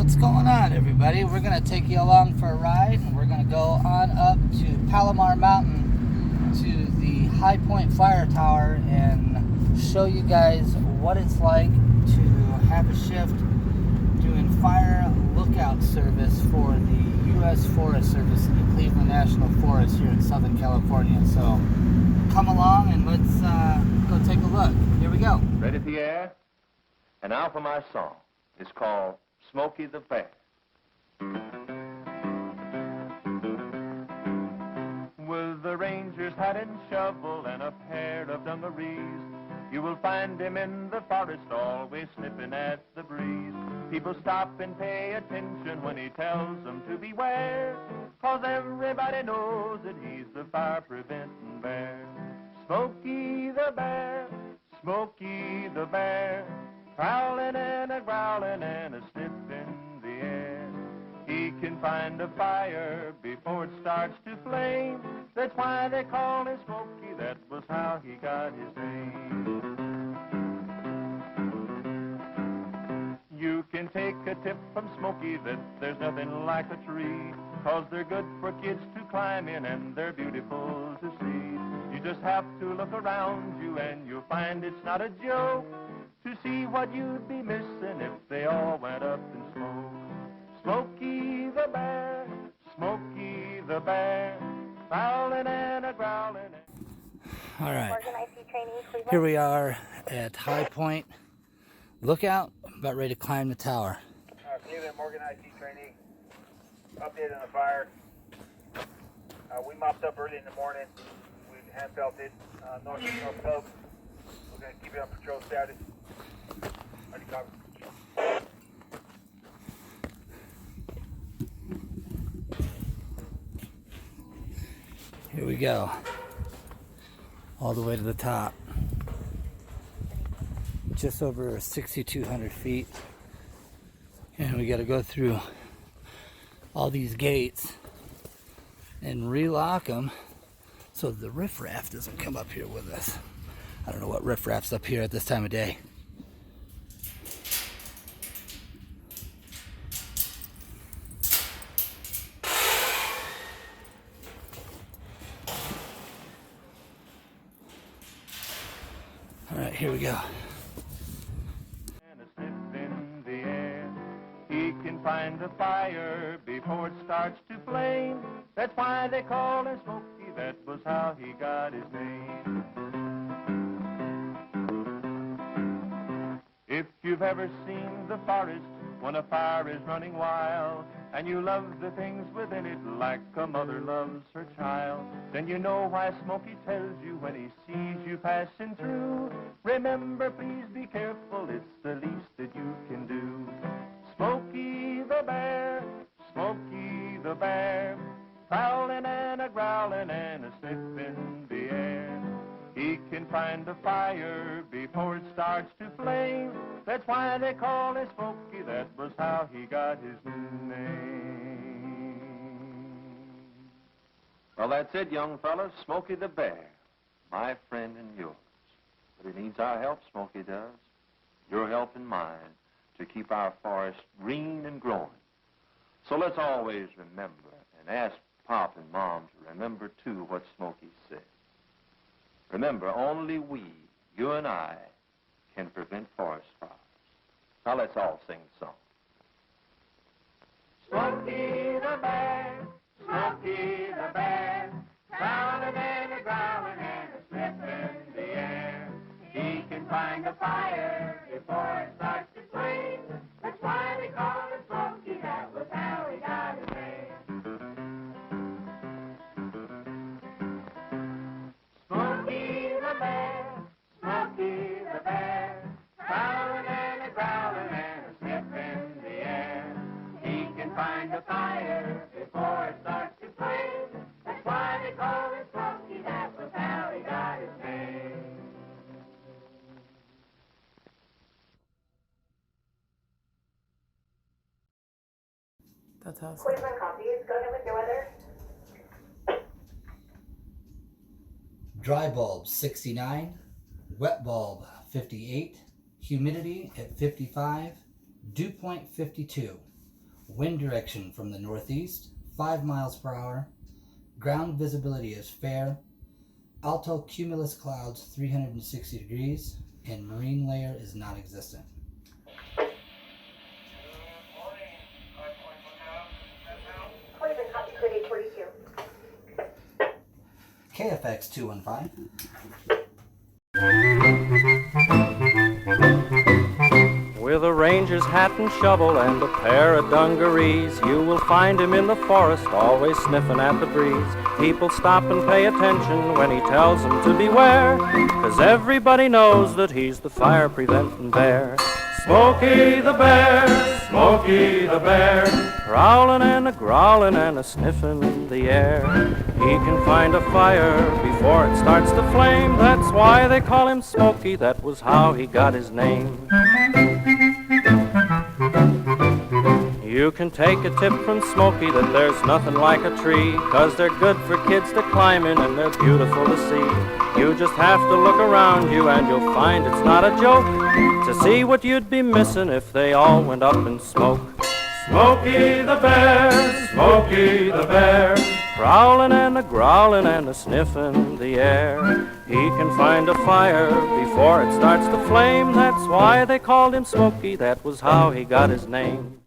What's going on, everybody? We're going to take you along for a ride, and we're going to go on up to Palomar Mountain to the High Point Fire Tower and show you guys what it's like to have a shift doing fire lookout service for the U.S. Forest Service in the Cleveland National Forest here in Southern California. So come along and let's go take a look. Here we go. Ready, Pierre? And now for my song. It's called Smokey the Bear. With the ranger's hat and shovel and a pair of dungarees, you will find him in the forest always sniffing at the breeze. People stop and pay attention when he tells them to beware, 'cause everybody knows that he's the fire-preventing bear. Smokey the Bear, Smokey the Bear, prowling and a growling and a sniff in the air. He can find a fire before it starts to flame. That's why they call him Smokey. That was how he got his name. You can take a tip from Smokey that there's nothing like a tree, 'cause they're good for kids to climb in and they're beautiful to see. You just have to look around you and you'll find it's not a joke to see what you'd be missing if they all went up in smoke. Smokey the Bear, Smokey the Bear, growling and a growling. All right, here we are at High Point Lookout, about ready to climb the tower. Cleveland Morgan IT training, update on the fire. We mopped up early in the morning. We hand felt it. No smoke. We're going to keep it on patrol status. Already covered. Here we go, all the way to the top. Just over 6,200 feet, and we got to go through all these gates and relock them so the riffraff doesn't come up here with us. I don't know what riffraff's up here at this time of day. All right, here we go. Find the fire before it starts to flame. That's why they call him Smokey. That was how he got his name. If you've ever seen the forest when a fire is running wild, and you love the things within it like a mother loves her child, then you know why Smokey tells you when he sees you passing through, remember, please be careful, it's the least that you can do. Smokey the Bear, Smokey the Bear, prowling and a growling and a sniff in the air. He can find a fire before it starts to flame. That's why they call him Smokey. That was how he got his name. Well, that's it, young fellas. Smokey the Bear, my friend and yours. But he needs our help, Smokey does. Your help and mine, to keep our forest green and growing. So let's always remember, and ask Pop and Mom to remember, too, what Smokey said. Remember, only we, you and I, can prevent forest fires. Now let's all sing the song. Smokey the Bear, Smokey the Bear, growling and a growling and a sniff in the air. He can find a fire before it starts to flame. That's why they call him Smokey. That was how he got his name. Smokey the Bear, Smokey the Bear, growling and a growling and a sniff in the air. He can find a fire before it starts to flame. That's why they call him Smokey. That was how he got his name. That's awesome. Cleveland copies. Go ahead with your weather. Dry bulb 69, wet bulb 58, humidity at 55, dew point 52. Wind direction from the northeast, 5 miles per hour. Ground visibility is fair. Alto cumulus clouds 360 degrees, and marine layer is non-existent. Poison copy for 842. KFX 215. With a ranger's hat and shovel and a pair of dungarees, you will find him in the forest, always sniffing at the breeze. People stop and pay attention when he tells them to beware, 'cause everybody knows that he's the fire-preventing bear. Smokey the Bear, Smokey the Bear, growling and a-growling and a-sniffing in the air. He can find a fire before it starts to flame, that's why they call him Smokey, that was how he got his name. You can take a tip from Smokey that there's nothing like a tree, 'cause they're good for kids to climb in and they're beautiful to see. You just have to look around you and you'll find it's not a joke to see what you'd be missing if they all went up in smoke. Smokey the Bear, Smokey the Bear, growling and a-growling and a-sniffing in the air. He can find a fire before it starts to flame, that's why they called him Smokey, that was how he got his name.